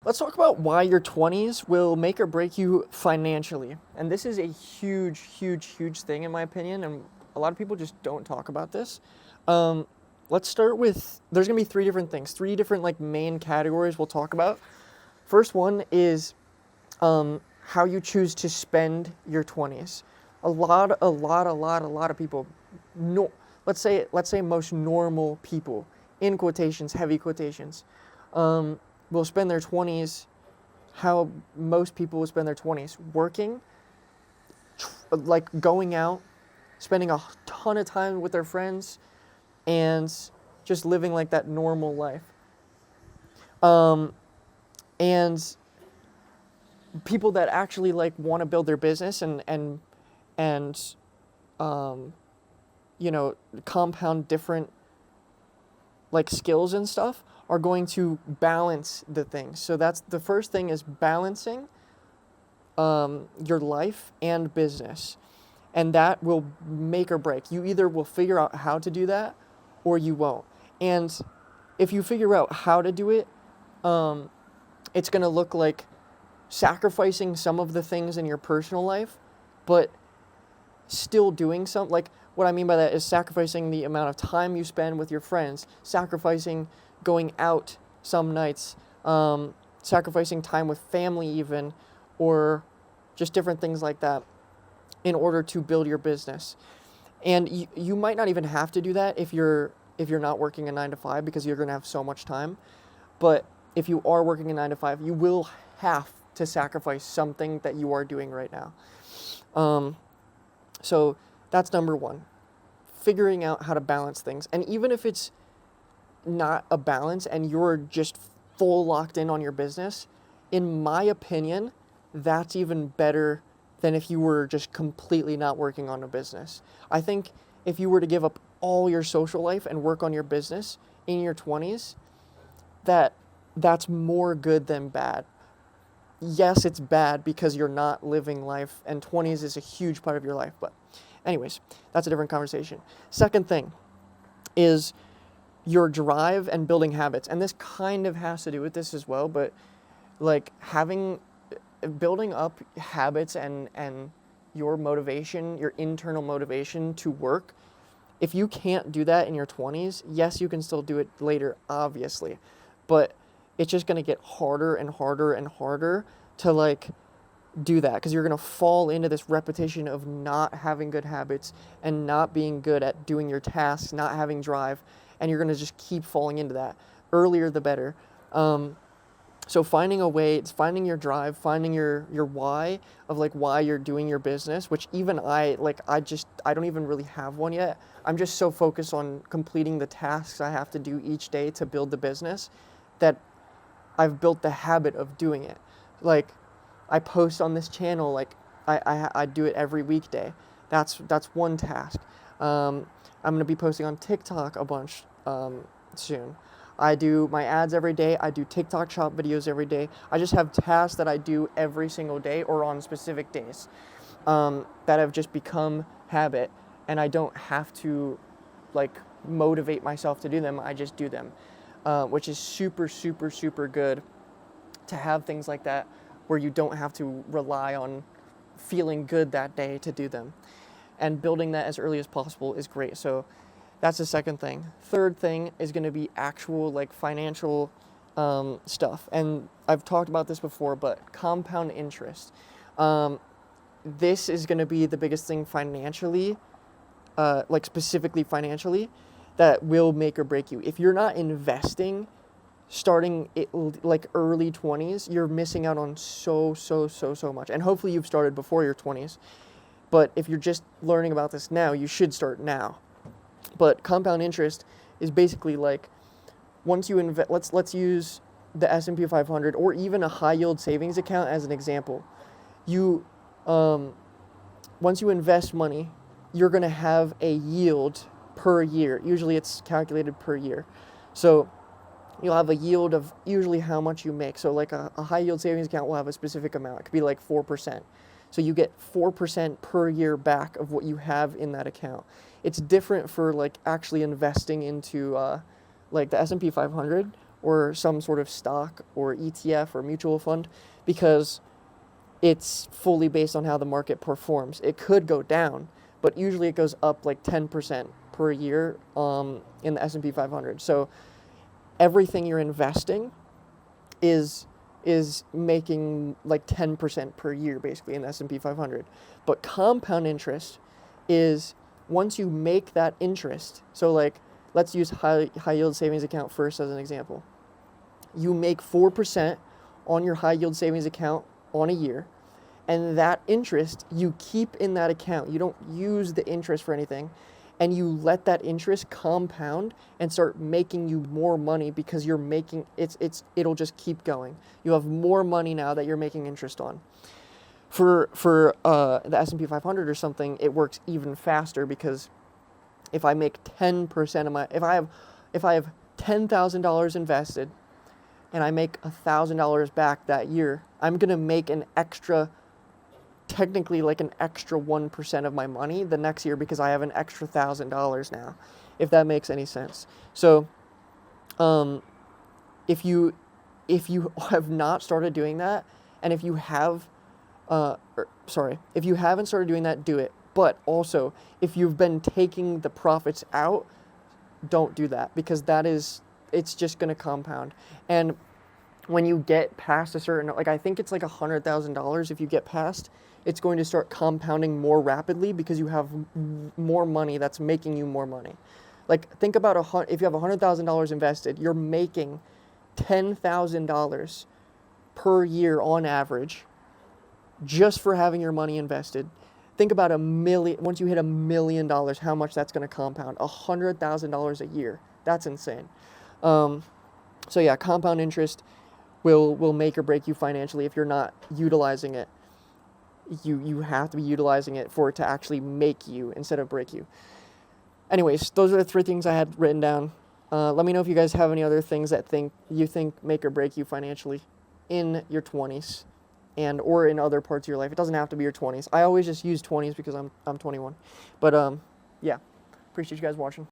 Let's talk about why your 20s will make or break you financially. And this is a huge, huge, huge thing in my opinion, and a lot of people just don't talk about this. Um, let's start with, there's gonna be three different things, three different like main categories we'll talk about. First one is how you choose to spend your 20s. A lot of people, no, let's say most normal people, in quotations, heavy quotations, will spend their 20s how most people will spend their 20s working, like going out, spending a ton of time with their friends, and just living like that normal life. Um, and people that actually like want to build their business and um, compound different like skills and stuff are going to balance the things. So that's the first thing, is balancing your life and business. And that will make or break. You either will figure out how to do that or you won't. And if you figure out how to do it, it's going to look like sacrificing some of the things in your personal life, but still doing some, like what I mean by that is sacrificing the amount of time you spend with your friends, sacrificing going out some nights, sacrificing time with family even, or just different things like that in order to build your business. And you might not even have to do that if you're not working a 9 to 5, because you're going to have so much time. But if you are working a 9 to 5, you will have to sacrifice something that you are doing right now. So that's number one, figuring out how to balance things. And even if it's not a balance and you're just full locked in on your business, in my opinion, that's even better than if you were just completely not working on a business. I think if you were to give up all your social life and work on your business in your 20s, that's more good than bad. Yes, it's bad because you're not living life, and 20s is a huge part of your life. But anyways, that's a different conversation. Second thing is your drive and building habits. And this kind of has to do with this as well, but like building up habits and your motivation, your internal motivation to work. If you can't do that in your 20s, yes, you can still do it later, obviously, but it's just going to get harder and harder and harder to like do that, because you're going to fall into this repetition of not having good habits and not being good at doing your tasks, not having drive, and you're going to just keep falling into that. Earlier the better. So finding a way, it's finding your drive, finding your why of like why you're doing your business, which even I don't even really have one yet. I'm just so focused on completing the tasks I have to do each day to build the business that I've built the habit of doing it. Like I post on this channel, like I do it every weekday. That's one task. I'm going to be posting on TikTok a bunch soon. I do my ads every day. I do TikTok shop videos every day. I just have tasks that I do every single day or on specific days that have just become habit, and I don't have to like motivate myself to do them. I just do them, which is super, super, super good to have things like that where you don't have to rely on feeling good that day to do them. And building that as early as possible is great. So that's the second thing. Third thing is going to be actual like financial stuff. And I've talked about this before, but compound interest. This is going to be the biggest thing financially, like specifically financially, that will make or break you. If you're not investing starting it like early 20s, you're missing out on so much. And hopefully you've started before your 20s. But if you're just learning about this now, you should start now. But compound interest is basically like once you invest, let's use the S&P 500 or even a high yield savings account as an example. You once you invest money, you're going to have a yield per year. Usually it's calculated per year. So you'll have a yield of usually how much you make. So like a high yield savings account will have a specific amount. It could be like 4%. So you get 4% per year back of what you have in that account. It's different for like actually investing into like the S&P 500, or some sort of stock or ETF or mutual fund, because it's fully based on how the market performs. It could go down, but usually it goes up like 10% per year in the S&P 500. So everything you're investing is making like 10% per year basically in the S&P 500. But compound interest is once you make that interest. So like let's use high yield savings account first as an example. You make 4% on your high yield savings account on a year, and that interest you keep in that account. You don't use the interest for anything, and you let that interest compound and start making you more money because you're making it'll just keep going. You have more money now that you're making interest on. For the S&P 500 or something, it works even faster, because if I make 10% of my if I have $10,000 invested and I make $1,000 back that year, I'm gonna make technically like an extra 1% of my money the next year, because I have an extra $1,000 now, if that makes any sense. So if you have not started doing that, and if you haven't started doing that, do it. But also, if you've been taking the profits out, don't do that, because it's just going to compound. And when you get past a certain, like I think it's like $100,000, if you get past, it's going to start compounding more rapidly because you have more money that's making you more money. Like think about if you have $100,000 invested, you're making $10,000 per year on average just for having your money invested. Think about once you hit $1 million, how much that's going to compound. $100,000 a year. That's insane. So yeah, compound interest will make or break you financially if you're not utilizing it. You have to be utilizing it for it to actually make you instead of break you. Anyways, those are the 3 things I had written down. Let me know if you guys have any other things that you think make or break you financially in your 20s or in other parts of your life. It doesn't have to be your 20s. I always just use 20s because I'm 21. But yeah, appreciate you guys watching.